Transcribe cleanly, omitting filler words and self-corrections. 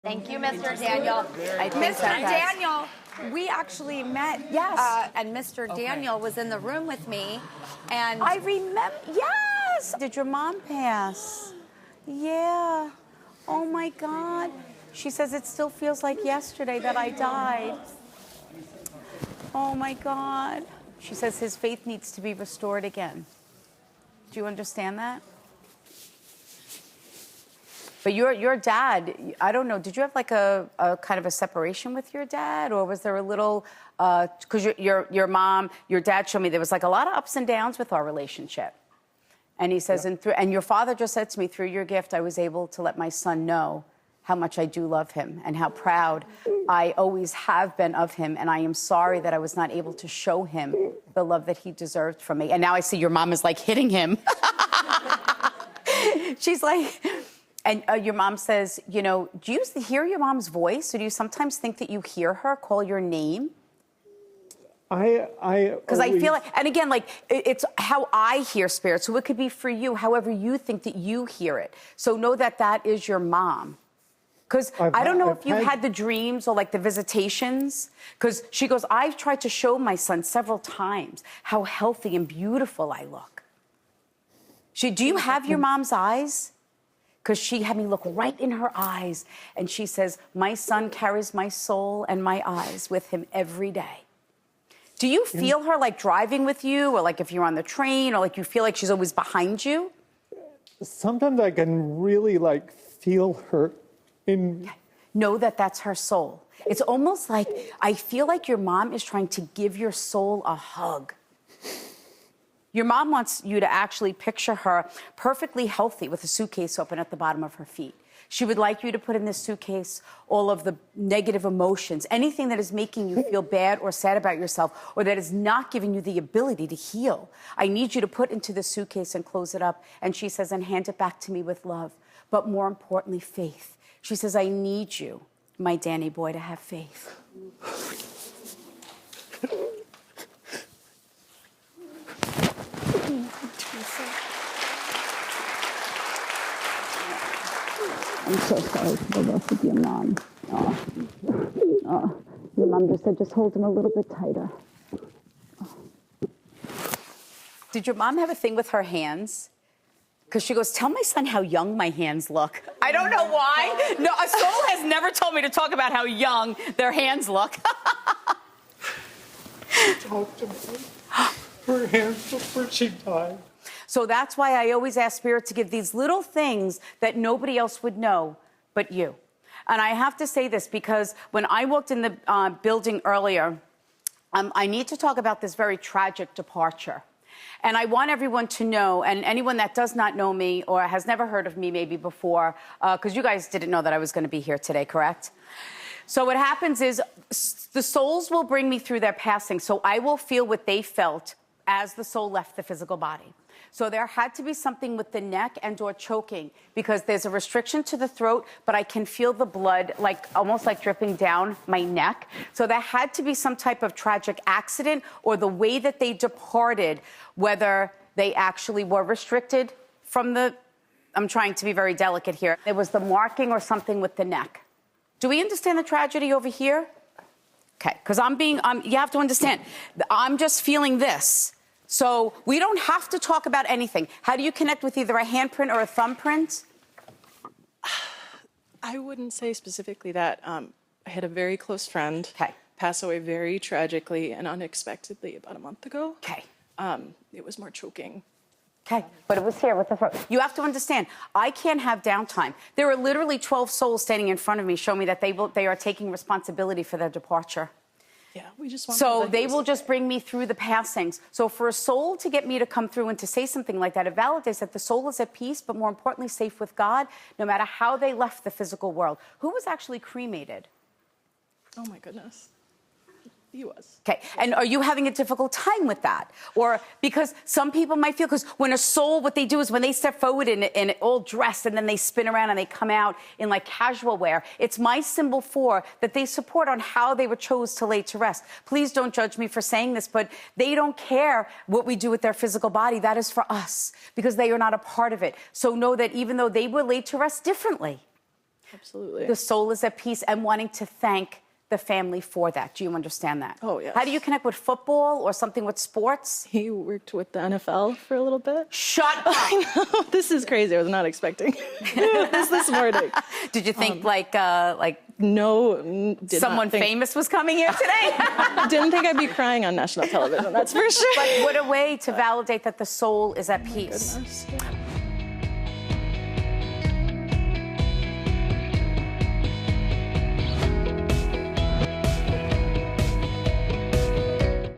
Thank you, Mr. Daniel. Mr. Daniel, we actually met. Yes. And Mr. Daniel was in the room with me. And I remember. Yes. Did your mom pass? Yeah. Oh, my God. She says it still feels like yesterday that I died. Oh, my God. She says his faith needs to be restored again. Do you understand that? But your dad, I don't know, did you have like a kind of a separation with your dad? Or was there a little, because your mom, your dad showed me there was like a lot of ups and downs with our relationship. And he says, and your father just said to me, through your gift, I was able to let my son know how much I do love him and how proud I always have been of him. And I am sorry that I was not able to show him the love that he deserved from me. And now I see your mom is like hitting him. She's like... And your mom says, you know, do you hear your mom's voice? Or do you sometimes think that you hear her call your name? Because I feel like, and again, like, it's how I hear spirit. So it could be for you, however you think that you hear it. So know that that is your mom. Because I don't know if you've had the dreams or like the visitations. Because she goes, I've tried to show my son several times how healthy and beautiful I look. Do you have your mom's eyes? Because she had me look right in her eyes. And she says, my son carries my soul and my eyes with him every day. Do you feel her like driving with you, or like if you're on the train, or like you feel like she's always behind you? Sometimes I can really like feel her in... Know that that's her soul. It's almost like, I feel like your mom is trying to give your soul a hug. Your mom wants you to actually picture her perfectly healthy with a suitcase open at the bottom of her feet. She would like you to put in this suitcase all of the negative emotions, anything that is making you feel bad or sad about yourself, or that is not giving you the ability to heal. I need you to put into the suitcase and close it up. And she says, and hand it back to me with love, but more importantly, faith. She says, I need you, my Danny boy, to have faith. I'm so sorry for the loss of your mom. Your mom just said, just hold him a little bit tighter. Did your mom have a thing with her hands? Because she goes, tell my son how young my hands look. I don't know why. No, a soul has never told me to talk about how young their hands look. Talk to me. Her hands before she died. So that's why I always ask Spirit to give these little things that nobody else would know but you. And I have to say this because when I walked in the building earlier, I need to talk about this very tragic departure. And I want everyone to know, and anyone that does not know me or has never heard of me maybe before, because you guys didn't know that I was going to be here today, correct? So what happens is the souls will bring me through their passing, so I will feel what they felt as the soul left the physical body. So there had to be something with the neck and or choking, because there's a restriction to the throat, but I can feel the blood like almost like dripping down my neck. So there had to be some type of tragic accident, or the way that they departed, whether they actually were restricted from the, I'm trying to be very delicate here. It was the marking or something with the neck. Do we understand the tragedy over here? Okay, because you have to understand, I'm just feeling this. So we don't have to talk about anything. How do you connect with either a handprint or a thumbprint? I wouldn't say specifically that. I had a very close friend pass away very tragically and unexpectedly about a month ago. Okay. It was more choking. Okay, but it was here with the throat. You have to understand, I can't have downtime. There are literally 12 souls standing in front of me showing me that they are taking responsibility for their departure. Yeah, we just want so they will just bring me through the passings. So for a soul to get me to come through and to say something like that, it validates that the soul is at peace, but more importantly, safe with God, no matter how they left the physical world. Who was actually cremated? Oh, my goodness. He was. Okay, and are you having a difficult time with that? Or because some people might feel, because when a soul, what they do is when they step forward in all dressed and then they spin around and they come out in like casual wear, it's my symbol for that they support on how they were chose to lay to rest. Please don't judge me for saying this, but they don't care what we do with their physical body. That is for us, because they are not a part of it. So know that even though they were laid to rest differently, Absolutely. The soul is at peace, and wanting to thank the family for that. Do you understand that? Oh, yes. How do you connect with football or something with sports? He worked with the NFL for a little bit. Shut up! I know, this is crazy. I was not expecting this morning. Did you think No, someone famous was coming here today? Didn't think I'd be crying on national television, that's for sure. But what a way to validate that the soul is at peace. Goodness, yeah.